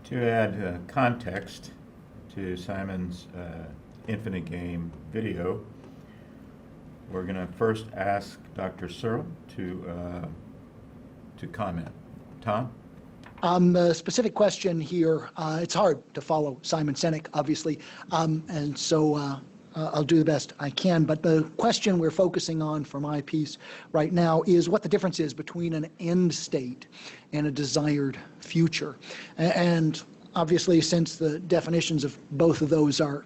To add context to Simon's Infinite Game video, we're going to first ask Dr. Searle to comment. Tom? The specific question here, it's hard to follow Simon Sinek, obviously, and so I'll do the best I can. But the question we're focusing on for my piece right now is what the difference is between an end state and a desired future. And obviously, since the definitions of both of those are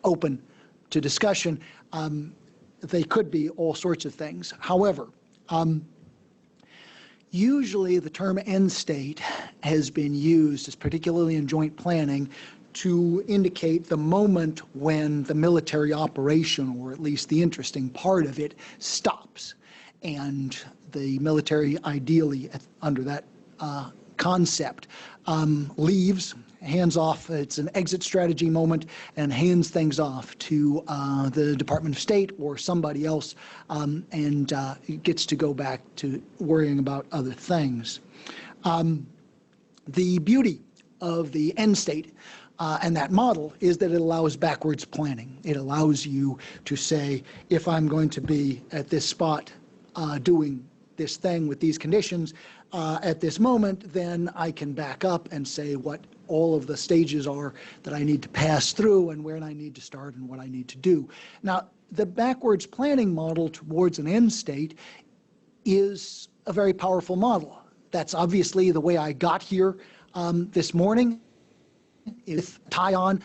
open to discussion, they could be all sorts of things. However, usually the term end state has been used, as particularly in joint planning, to indicate the moment when the military operation, or at least the interesting part of it, stops. And the military, ideally, under that concept, leaves, hands off, it's an exit strategy moment, and hands things off to the Department of State or somebody else, and gets to go back to worrying about other things. The beauty of the end state and that model is that it allows backwards planning. It allows you to say, if I'm going to be at this spot doing this thing with these conditions at this moment, then I can back up and say what all of the stages are that I need to pass through and where I need to start and what I need to do. Now, the backwards planning model towards an end state is a very powerful model. That's obviously the way I got here this morning, with tie on,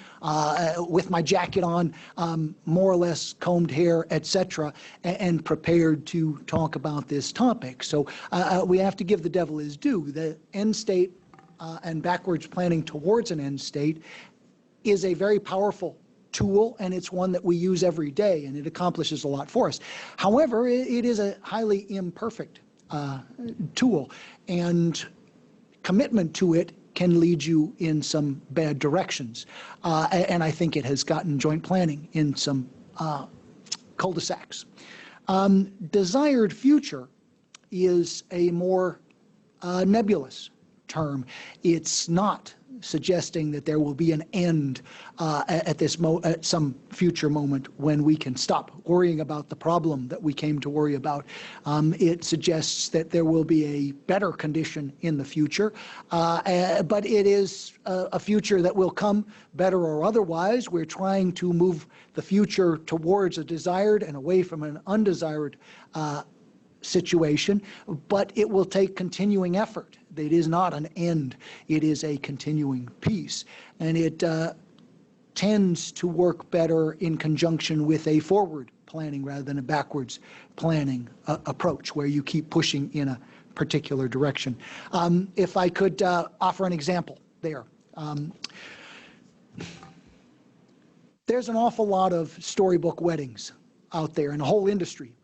with my jacket on, more or less combed hair, etc., and prepared to talk about this topic. So we have to give the devil his due. The end state and backwards planning towards an end state is a very powerful tool, and it's one that we use every day, and it accomplishes a lot for us. However, it is a highly imperfect tool, and commitment to it can lead you in some bad directions. And I think it has gotten joint planning in some cul-de-sacs. Desired future is a more nebulous term. It's not suggesting that there will be an end at some future moment when we can stop worrying about the problem that we came to worry about. It suggests that there will be a better condition in the future, but it is a future that will come better or otherwise. We're trying to move the future towards a desired and away from an undesired situation, but it will take continuing effort. It is not an end, it is a continuing piece. And it tends to work better in conjunction with a forward planning rather than a backwards planning approach, where you keep pushing in a particular direction. If I could offer an example there. There's an awful lot of storybook weddings out there in the whole industry.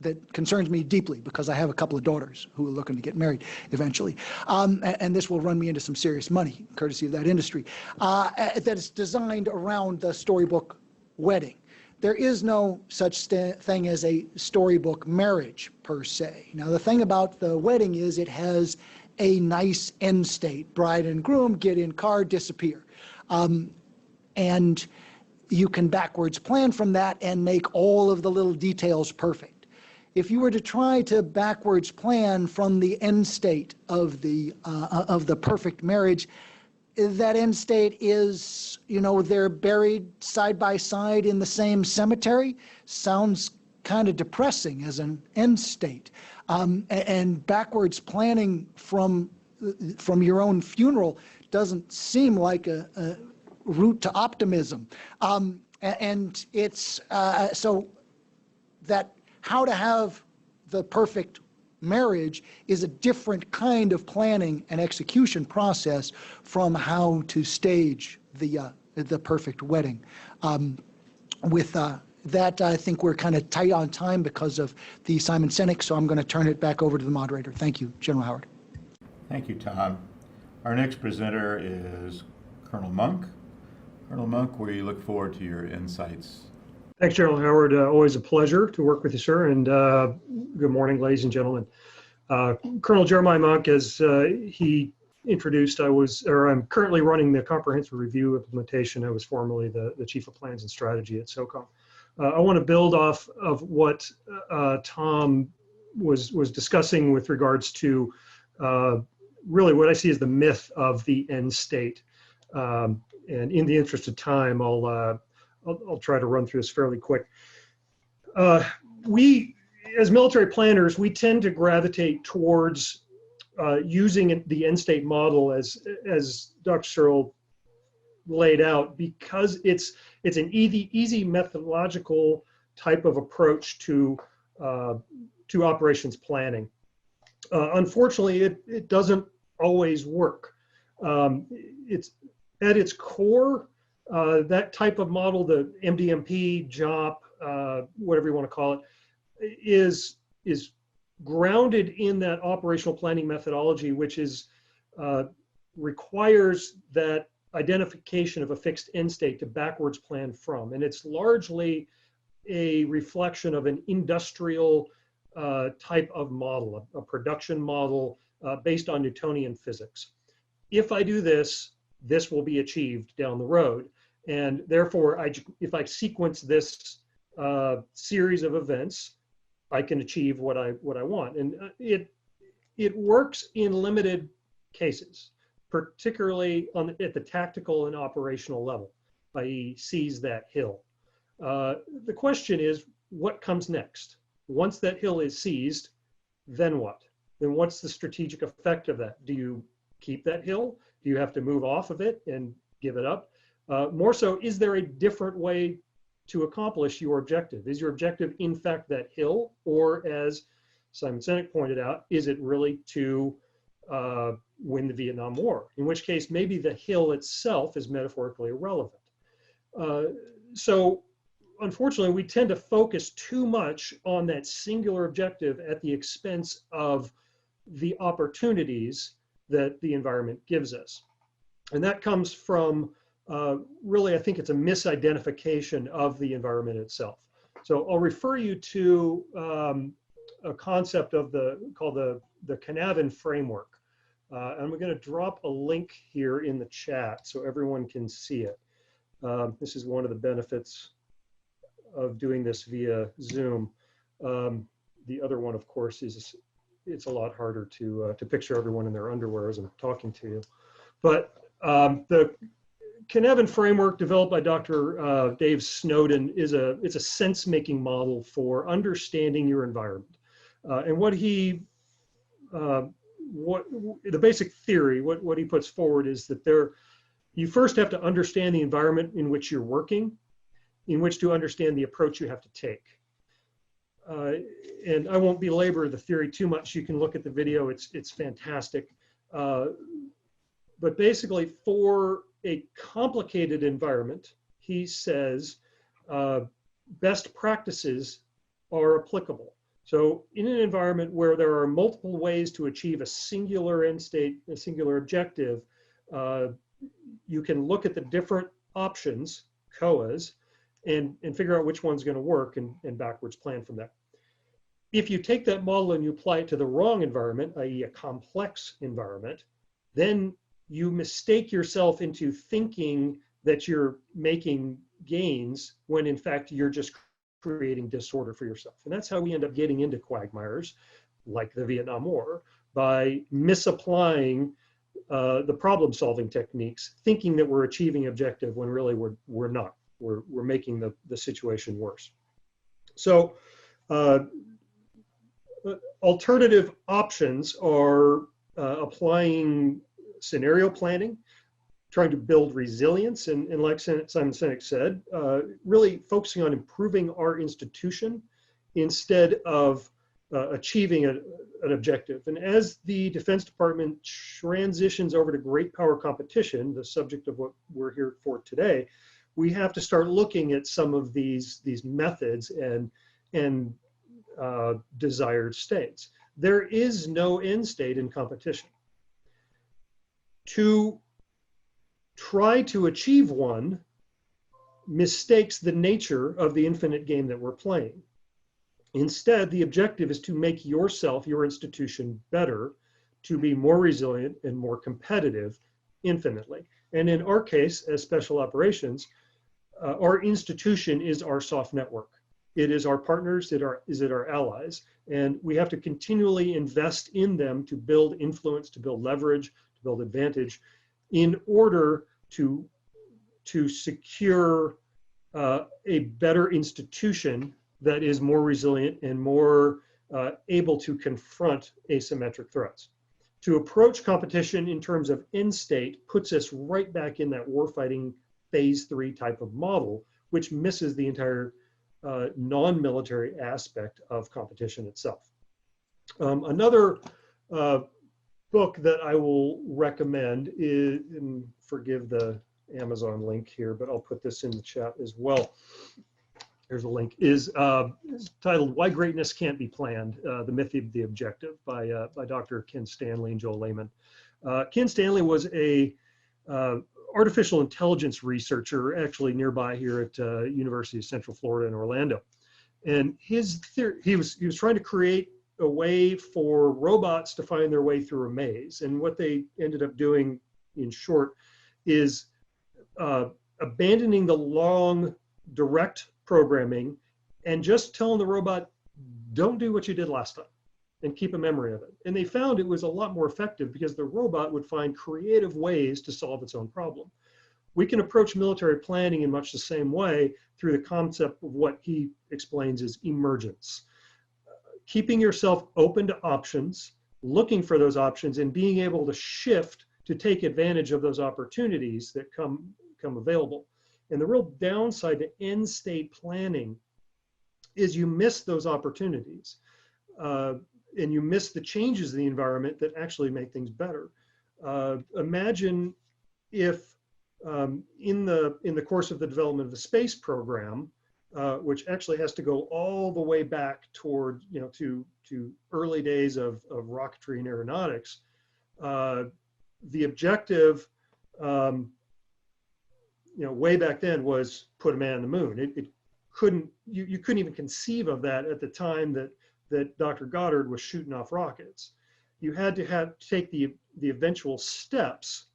That concerns me deeply because I have a couple of daughters who are looking to get married eventually. And this will run me into some serious money, courtesy of that industry, that is designed around the storybook wedding. There is no such thing as a storybook marriage, per se. Now, the thing about the wedding is it has a nice end state. Bride and groom get in car, disappear. And you can backwards plan from that and make all of the little details perfect. If you were to try to backwards plan from the end state of the perfect marriage, that end state is, they're buried side by side in the same cemetery. Sounds kind of depressing as an end state. And backwards planning from your own funeral doesn't seem like a route to optimism. And it's so that how to have the perfect marriage is a different kind of planning and execution process from how to stage the perfect wedding. With that, I think we're kind of tight on time because of the Simon Sinek, so I'm going to turn it back over to the moderator. Thank you, General Howard. Thank you, Tom. Our next presenter is Colonel Monk. Colonel Monk, we look forward to your insights. Thanks, General Howard. Always a pleasure to work with you, sir. And good morning, ladies and gentlemen. Colonel Jeremiah Monk, as he introduced, I'm currently running the comprehensive review implementation. I was formerly the chief of plans and strategy at SOCOM. I want to build off of what Tom was discussing with regards to really what I see as the myth of the end state. And in the interest of time, I'll try to run through this fairly quick. We, as military planners, we tend to gravitate towards using the end state model as Dr. Searle laid out, because it's an easy methodological type of approach to operations planning. Unfortunately, it doesn't always work. It's at its core, that type of model, the MDMP, JOP, whatever you want to call it, is grounded in that operational planning methodology, which requires that identification of a fixed end state to backwards plan from. And it's largely a reflection of an industrial type of model, a production model based on Newtonian physics. If I do this, this will be achieved down the road. And therefore, if I sequence this series of events, I can achieve what I want. And it works in limited cases, particularly at the tactical and operational level, i.e. seize that hill. The question is, what comes next? Once that hill is seized, then what? Then what's the strategic effect of that? Do you keep that hill? Do you have to move off of it and give it up? More so, is there a different way to accomplish your objective? Is your objective in fact that hill, or as Simon Sinek pointed out, is it really to win the Vietnam War? In which case, maybe the hill itself is metaphorically irrelevant. So unfortunately, we tend to focus too much on that singular objective at the expense of the opportunities that the environment gives us. And that comes from really, I think it's a misidentification of the environment itself. So I'll refer you to a concept of called the Cannabin Framework. And I'm going to drop a link here in the chat so everyone can see it. This is one of the benefits of doing this via Zoom. The other one, of course, is it's a lot harder to picture everyone in their underwear as I'm talking to you. But the Cannabin Framework, developed by Dr. Dave Snowden, it's a sense-making model for understanding your environment. And the basic theory, what he puts forward is that you first have to understand the environment in which you're working, in which to understand the approach you have to take. And I won't belabor the theory too much. You can look at the video, it's fantastic. But basically, for a complicated environment, he says best practices are applicable. So in an environment where there are multiple ways to achieve a singular end state, a singular objective, you can look at the different options, COAs, and figure out which one's going to work and backwards plan from that. If you take that model and you apply it to the wrong environment, i.e. a complex environment, then you mistake yourself into thinking that you're making gains when in fact you're just creating disorder for yourself. And that's how we end up getting into quagmires like the Vietnam War, by misapplying the problem-solving techniques, thinking that we're achieving objective when really we're not. We're making the situation worse. So alternative options are applying scenario planning, trying to build resilience, and like Simon Sinek said, really focusing on improving our institution instead of achieving an objective. And as the Defense Department transitions over to great power competition, the subject of what we're here for today, we have to start looking at some of these methods and desired states. There is no end state in competition. To try to achieve one mistakes the nature of the infinite game that we're playing. Instead, the objective is to make yourself, your institution, better to be more resilient and more competitive infinitely. And in our case, as special operations, our institution is our soft network. It is our partners, it is our allies, and we have to continually invest in them to build influence, to build leverage, to build advantage, in order to secure a better institution that is more resilient and more able to confront asymmetric threats. To approach competition in terms of end state puts us right back in that warfighting phase 3 type of model, which misses the entire non-military aspect of competition itself. Another book that I will recommend is, and forgive the Amazon link here, but I'll put this in the chat as well. There's a link, is titled Why Greatness Can't Be Planned, The Myth of the Objective by Dr. Ken Stanley and Joel Lehman. Ken Stanley was a artificial intelligence researcher actually nearby here at University of Central Florida in Orlando. And his theory, he was trying to create a way for robots to find their way through a maze. And what they ended up doing, in short, is abandoning the long direct programming and just telling the robot, don't do what you did last time, and keep a memory of it. And they found it was a lot more effective because the robot would find creative ways to solve its own problem. We can approach military planning in much the same way through the concept of what he explains as emergence. Keeping yourself open to options, looking for those options, and being able to shift to take advantage of those opportunities that come available. And the real downside to end state planning is you miss those opportunities. And you miss the changes in the environment that actually make things better. Imagine if in the course of the development of the space program, which actually has to go all the way back toward, to early days of rocketry and aeronautics, the objective, way back then was put a man on the moon. You couldn't even conceive of that at the time that Dr. Goddard was shooting off rockets. You had to take the eventual steps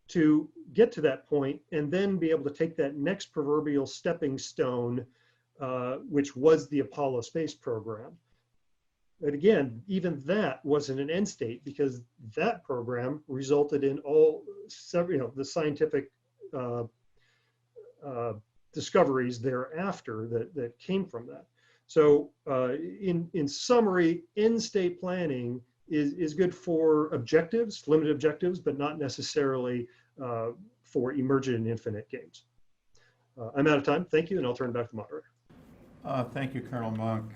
to get to that point and then be able to take that next proverbial stepping stone, which was the Apollo space program. But again, even that wasn't an end state because that program resulted in the scientific discoveries thereafter that came from that. So in summary, end state planning is good for objectives, limited objectives, but not necessarily for emergent and infinite games. I'm out of time. Thank you, and I'll turn it back to the moderator. Thank you, Colonel Monk.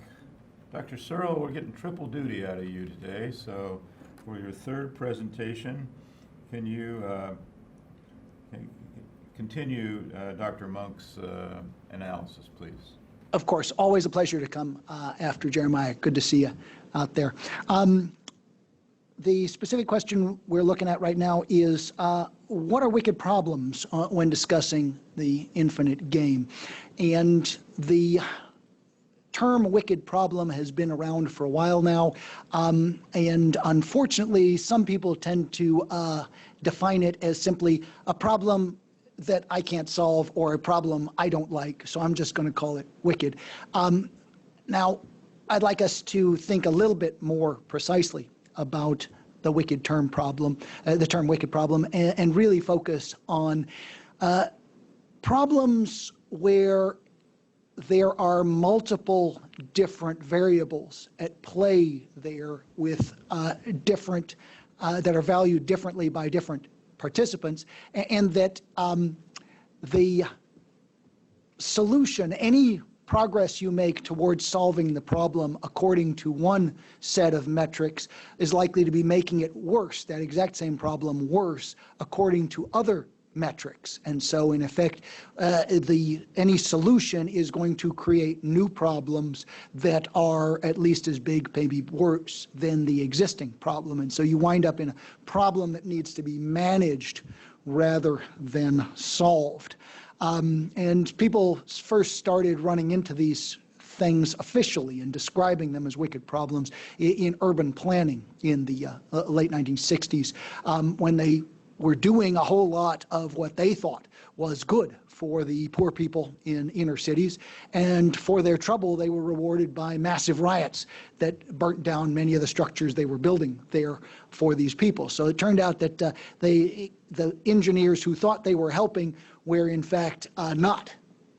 Dr. Searle, we're getting triple duty out of you today. So for your third presentation, can you continue Dr. Monk's analysis, please? Of course, always a pleasure to come after Jeremiah. Good to see you out there. The specific question we're looking at right now is what are wicked problems when discussing the infinite game? And the term wicked problem has been around for a while now. And unfortunately, some people tend to define it as simply a problem that I can't solve or a problem I don't like, so I'm just going to call it wicked. Now, I'd like us to think a little bit more precisely about the wicked term problem, the term wicked problem, and really focus on problems where there are multiple different variables at play there with different, that are valued differently by different participants, and that the solution, any progress you make towards solving the problem according to one set of metrics is likely to be making it worse, that exact same problem worse, according to other metrics. And so in effect, any solution is going to create new problems that are at least as big, maybe worse than the existing problem. And so you wind up in a problem that needs to be managed rather than solved. And people first started running into these things officially and describing them as wicked problems in urban planning in the late 1960s, when they were doing a whole lot of what they thought was good for the poor people in inner cities, and for their trouble they were rewarded by massive riots that burnt down many of the structures they were building there for these people. So it turned out that the engineers who thought they were helping were in fact not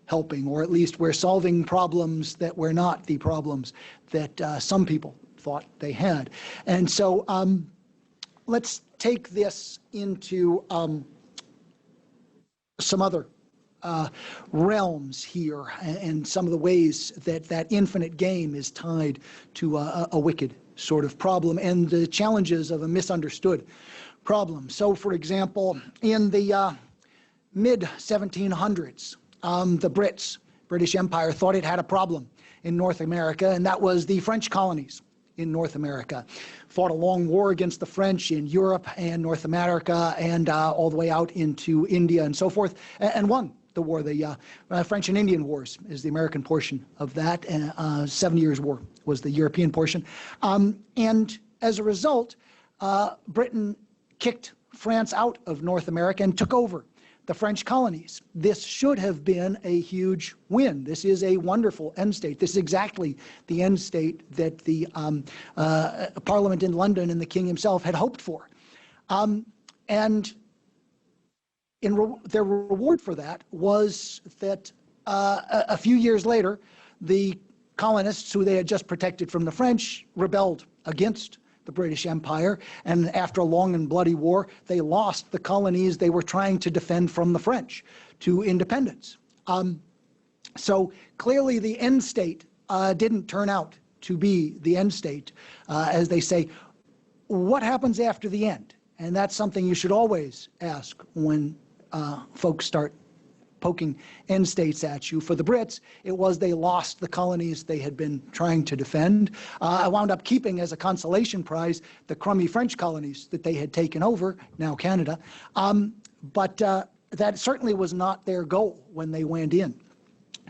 helping, or at least were solving problems that were not the problems that some people thought they had. And so let's take this into some other realms here, and some of the ways that that infinite game is tied to a wicked sort of problem and the challenges of a misunderstood problem. So, for example, in the mid-1700s, the British Empire, thought it had a problem in North America, and that was the French colonies in North America. Fought a long war against the French in Europe and North America, and all the way out into India and so forth, and won the war. The French and Indian Wars is the American portion of that. 7 Years' War was the European portion. And as a result, Britain kicked France out of North America and took over the French colonies. This should have been a huge win. This is a wonderful end state. This is exactly the end state that the Parliament in London and the King himself had hoped for. And their reward for that was that a few years later, the colonists who they had just protected from the French rebelled against the British Empire, and after a long and bloody war, they lost the colonies they were trying to defend from the French to independence. So clearly the end state didn't turn out to be the end state. As they say, what happens after the end? And that's something you should always ask when folks start poking end states at you. For the Brits, it was they lost the colonies they had been trying to defend. I wound up keeping as a consolation prize the crummy French colonies that they had taken over, now Canada. But that certainly was not their goal when they went in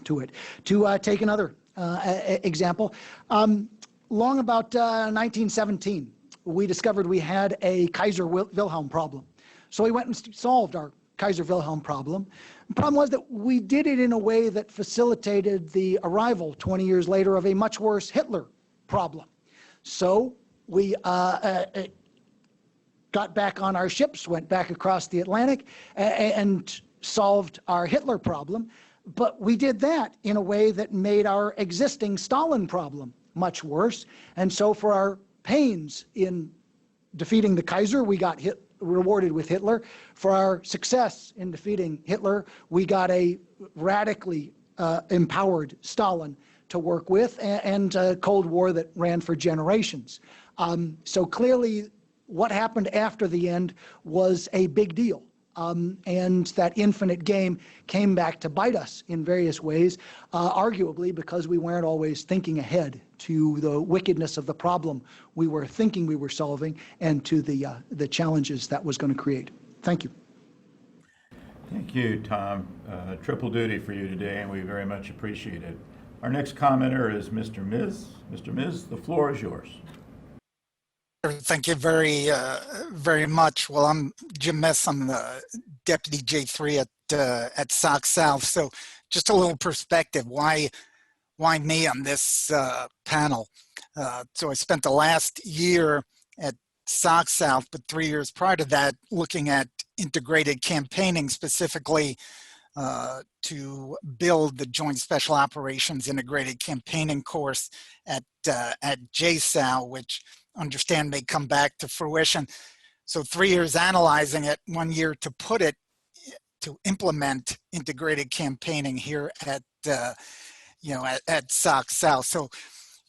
to it. To take another example, long about 1917, we discovered we had a Kaiser Wilhelm problem. So we went and solved our Kaiser Wilhelm problem. The problem was that we did it in a way that facilitated the arrival 20 years later of a much worse Hitler problem. So we got back on our ships, went back across the Atlantic, and solved our Hitler problem. But we did that in a way that made our existing Stalin problem much worse. And so for our pains in defeating the Kaiser, we got rewarded with Hitler. For our success in defeating Hitler, we got a radically empowered Stalin to work with, and a Cold War that ran for generations. So clearly what happened after the end was a big deal. And that infinite game came back to bite us in various ways, arguably because we weren't always thinking ahead to the wickedness of the problem we were thinking we were solving, and to the challenges that was going to create. Thank you. Thank you, Tom. Triple duty for you today, and we very much appreciate it. Our next commenter is Mr. Miz. Mr. Miz, the floor is yours. Thank you very much. Well, I'm Jim Miss. I'm the Deputy J3 at SOC South. So just a little perspective. Why me on this panel? So I spent the last year at SOC South, but 3 years prior to that, looking at integrated campaigning, specifically to build the Joint Special Operations Integrated Campaigning course at JSOU, which understand may come back to fruition. So 3 years analyzing it, 1 year to put it, to implement integrated campaigning here at at SOC South. So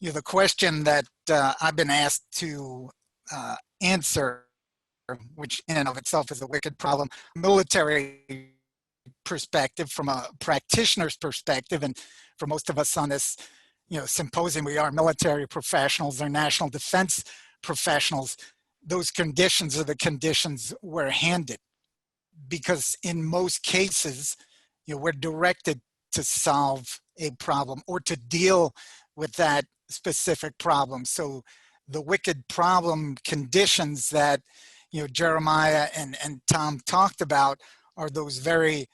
the question that I've been asked to answer, which in and of itself is a wicked problem, military perspective, from a practitioner's perspective, and for most of us on this symposium, we are military professionals or national defense professionals. Those conditions are the conditions we're handed, because in most cases, we're directed to solve a problem or to deal with that specific problem. So the wicked problem conditions that, you know, Jeremiah and Tom talked about are those very,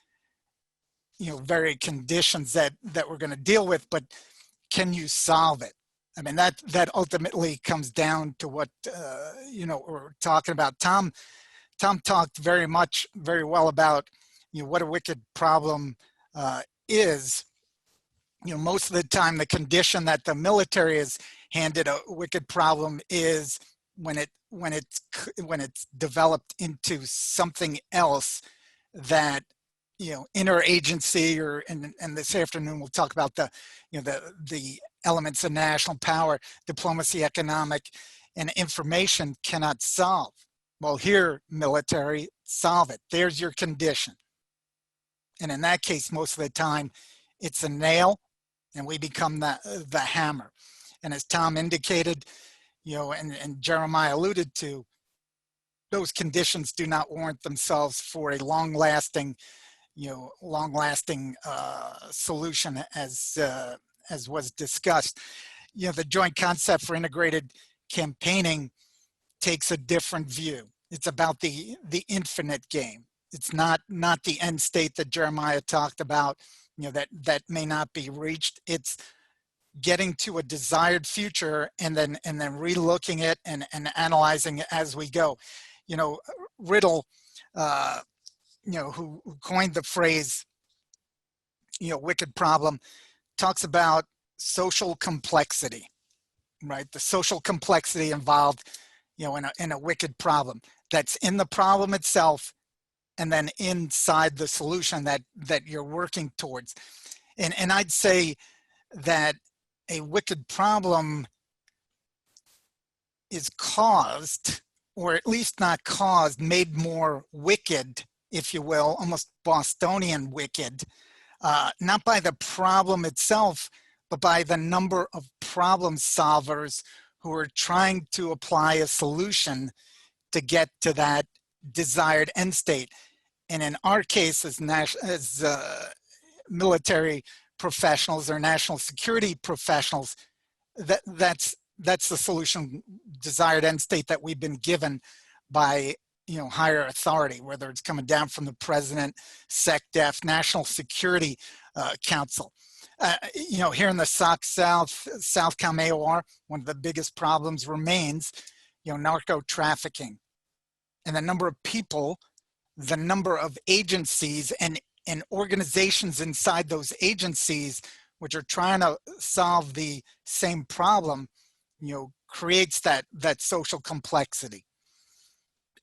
you know, very conditions that we're going to deal with, but can you solve it? I mean, that ultimately comes down to what, you know, we're talking about. Tom talked very well about, you know, what a wicked problem is. You know, most of the time, the condition that the military is handed a wicked problem is when it's developed into something else that, you know, interagency, or and this afternoon we'll talk about the, you know, the elements of national power, diplomacy, economic, and information cannot solve. Well, here, military, solve it. There's your condition. And in that case, most of the time, it's a nail, and we become the hammer. And as Tom indicated, you know, and Jeremiah alluded to, those conditions do not warrant themselves for a long-lasting, you know, solution, as was discussed. You know, the joint concept for integrated campaigning takes a different view. It's about the infinite game. It's not the end state that Jeremiah talked about, you know, that may not be reached. It's getting to a desired future and then relooking it and analyzing it as we go. You know, Riddle, you know, who coined the phrase, you know, wicked problem, talks about social complexity, right? The social complexity involved, you know, in a wicked problem that's in the problem itself, and then inside the solution that you're working towards. And I'd say that a wicked problem is caused, or at least not caused, made more wicked, if you will, almost Bostonian wicked, not by the problem itself, but by the number of problem solvers who are trying to apply a solution to get to that desired end state. And in our case, as military professionals or national security professionals, that's the solution, desired end state that we've been given by, you know, higher authority, whether it's coming down from the president, SecDef, National Security Council. You know, here in the SOC Southcom AOR, one of the biggest problems remains, you know, narco trafficking, and the number of people, the number of agencies and organizations inside those agencies which are trying to solve the same problem, you know, creates that social complexity.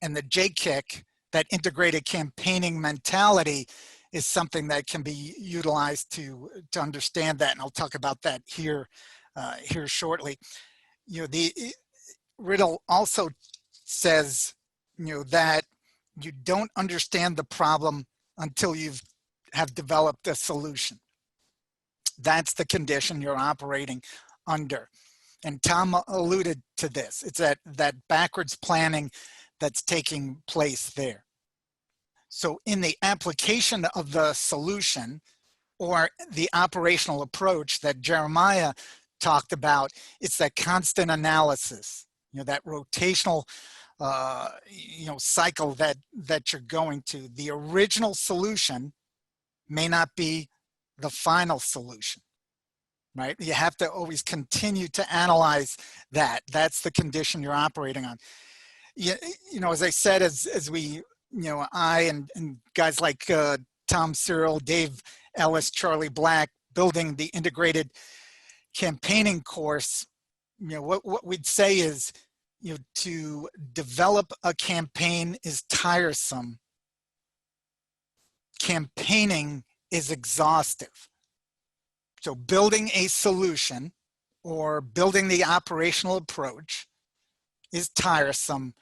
And the JKIC, that integrated campaigning mentality, is something that can be utilized to understand that, and I'll talk about that here shortly. You know, the Riddle also says, you know, that you don't understand the problem until have developed a solution. That's the condition you're operating under. And Tom alluded to this. It's that backwards planning that's taking place there. So in the application of the solution, or the operational approach that Jeremiah talked about, it's that constant analysis, you know, that rotational you know, cycle that you're going to. The original solution may not be the final solution, right? You have to always continue to analyze that. That's the condition you're operating on. You know, as I said, as we, you know, I and guys like Tom Searle, Dave Ellis, Charlie Black, building the integrated campaigning course, you know, what we'd say is, you know, to develop a campaign is tiresome. Campaigning is exhaustive. So building a solution or building the operational approach is tiresome.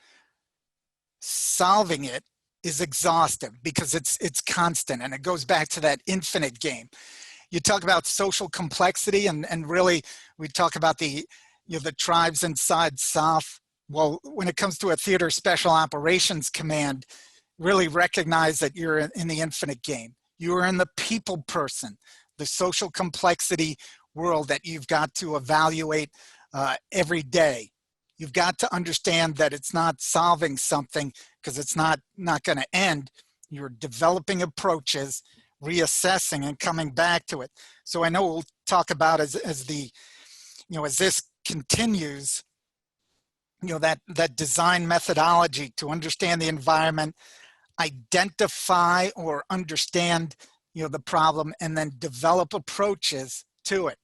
Solving it is exhaustive because it's constant, and it goes back to that infinite game. You talk about social complexity, and really we talk about the, you know, the tribes inside SOF. Well, when it comes to a theater special operations command, really recognize that you're in the infinite game. You are in the people person. the social complexity world that you've got to evaluate every day. You've got to understand that it's not solving something because it's not going to end. You're developing approaches, reassessing, and coming back to it. So I know we'll talk about as this continues, that design methodology to understand the environment, identify or understand, the problem, and then develop approaches to it.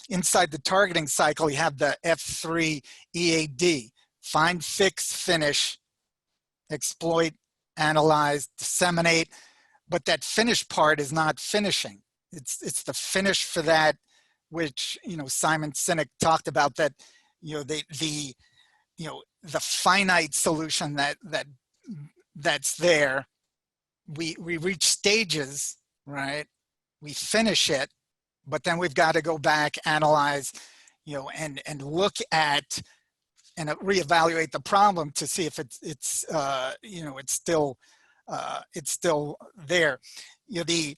Inside the targeting cycle, you have the F3 EAD: find, fix, finish, exploit, analyze, disseminate. But that finish part is not finishing. It's the finish for that, which Simon Sinek talked about, that the finite solution that's there. We reach stages, right? We finish it, but then we've got to go back, analyze, and look at and reevaluate the problem to see if it's still there. The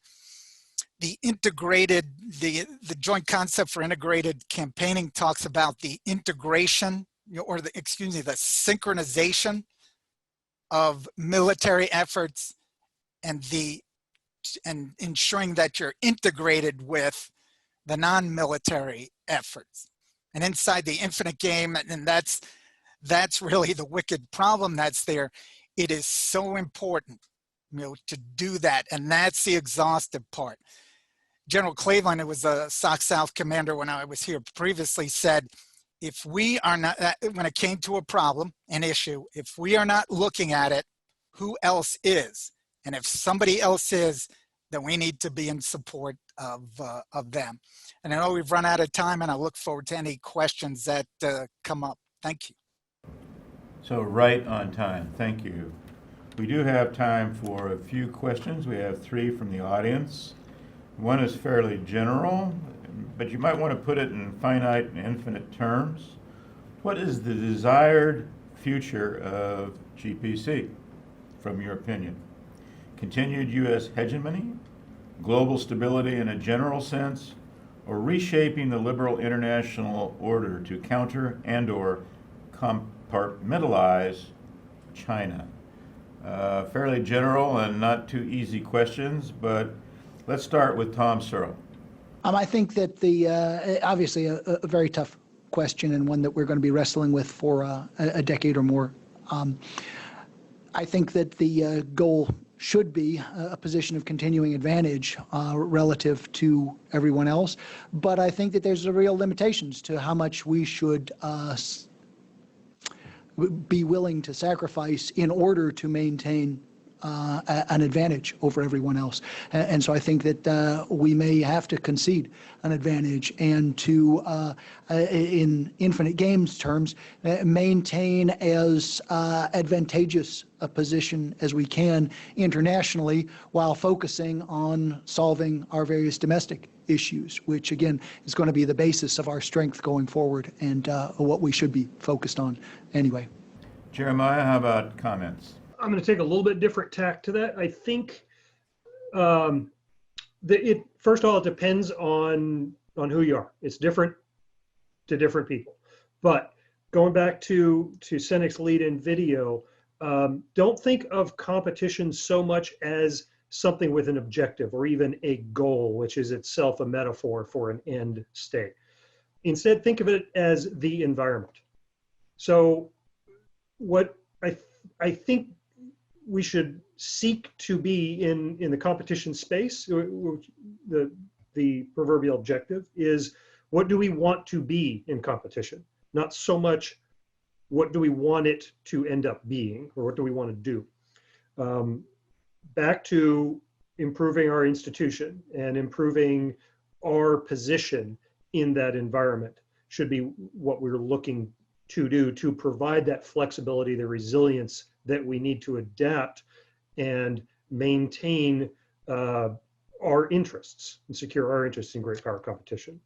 integrated, the joint concept for integrated campaigning talks about the integration, or the synchronization of military efforts and ensuring that you're integrated with the non-military efforts. And inside the infinite game, and that's really the wicked problem that's there. It is so important, to do that, and that's the exhaustive part. General Cleveland, who was a SOC South commander when I was here previously, said, if we are not, when it came to a problem, an issue, if we are not looking at it, who else is? And if somebody else is, then we need to be in support of them. And I know we've run out of time, and I look forward to any questions that come up. Thank you. So right on time. Thank you. We do have time for a few questions. We have 3 from the audience. One is fairly general, but you might want to put it in finite and infinite terms. What is the desired future of GPC, from your opinion? Continued U.S. hegemony, global stability in a general sense, or reshaping the liberal international order to counter and/or compartmentalize China? Fairly general and not too easy questions, but let's start with Tom Searle. I think that obviously a very tough question, and one that we're going to be wrestling with for a decade or more. I think that the goal should be a position of continuing advantage relative to everyone else, but I think that there's real limitations to how much we should be willing to sacrifice in order to maintain an advantage over everyone else. And so I think that we may have to concede an advantage and to, in infinite games terms, maintain as advantageous a position as we can internationally while focusing on solving our various domestic issues, which again is going to be the basis of our strength going forward and what we should be focused on anyway. Jeremiah, how about comments? I'm going to take a little bit different tack to that. I think first of all, it depends on who you are. It's different to different people. But going back to Senek's lead-in video, don't think of competition so much as something with an objective or even a goal, which is itself a metaphor for an end state. Instead, think of it as the environment. So what I think we should seek to be in the competition space, the proverbial objective is, what do we want to be in competition? Not so much what do we want it to end up being, or what do we want to do? Back to improving our institution and improving our position in that environment should be what we're looking to do, to provide that flexibility, the resilience that we need to adapt and maintain our interests and secure our interests in great power competition.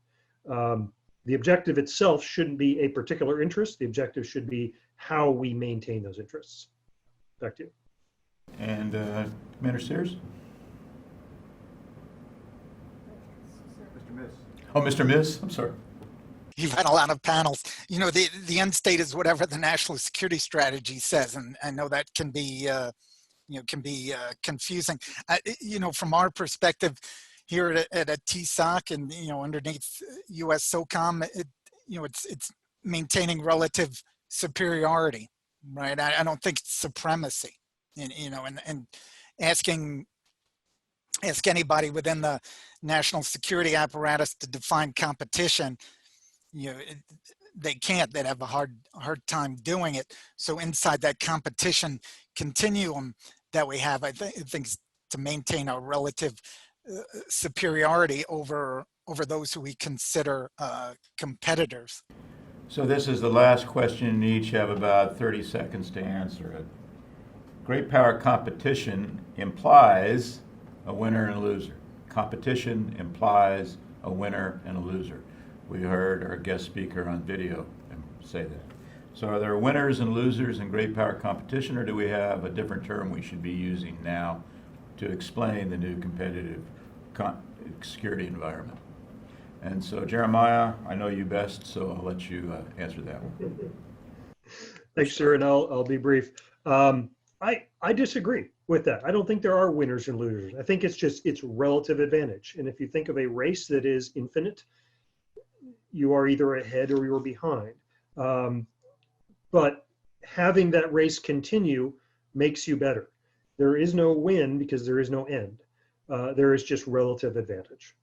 The objective itself shouldn't be a particular interest. The objective should be how we maintain those interests. Back to you. And Commander Sears? Oh, Mr. Miz, I'm sorry. You've had a lot of panels. You know, the end state is whatever the national security strategy says, and I know that can be confusing. You know, from our perspective here at a TSOC and underneath U.S. SOCOM, it's maintaining relative superiority, right? I don't think it's supremacy, and ask anybody within the national security apparatus to define competition. They can't. They'd have a hard time doing it. So inside that competition continuum that we have, I think to maintain our relative superiority over those who we consider competitors. So this is the last question. You each have about 30 seconds to answer it. Great power competition implies a winner and a loser. Competition implies a winner and a loser. We heard our guest speaker on video say that. So are there winners and losers in great power competition, or do we have a different term we should be using now to explain the new competitive security environment? And so Jeremiah, I know you best, so I'll let you answer that one. Thanks, sir, and I'll be brief. I disagree with that. I don't think there are winners and losers. I think it's relative advantage. And if you think of a race that is infinite, you are either ahead or you're behind. But having that race continue makes you better. There is no win because there is no end. There is just relative advantage.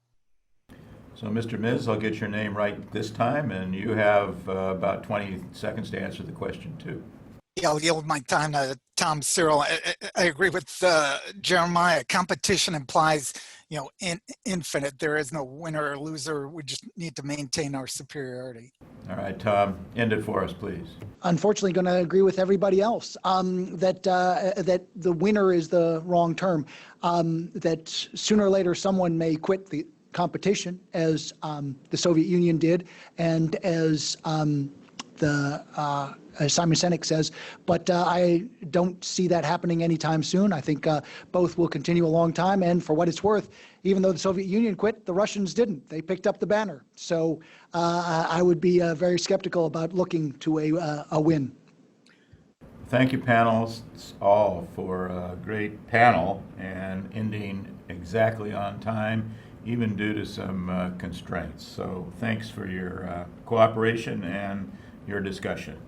So Mr. Miz, I'll get your name right this time, and you have about 20 seconds to answer the question too. Yeah, I'll yield my time to Tom Searle. I agree with Jeremiah. Competition implies, infinite. There is no winner or loser. We just need to maintain our superiority. All right, Tom, end it for us, please. Unfortunately, going to agree with everybody else that the winner is the wrong term. That sooner or later someone may quit the competition, as the Soviet Union did, and as Simon Sinek says, but I don't see that happening anytime soon. I think both will continue a long time, and for what it's worth, even though the Soviet Union quit, the Russians didn't. They picked up the banner. So I would be very skeptical about looking to a win. Thank you, panelists, all for a great panel and ending exactly on time, even due to some constraints. So thanks for your cooperation and your discussion.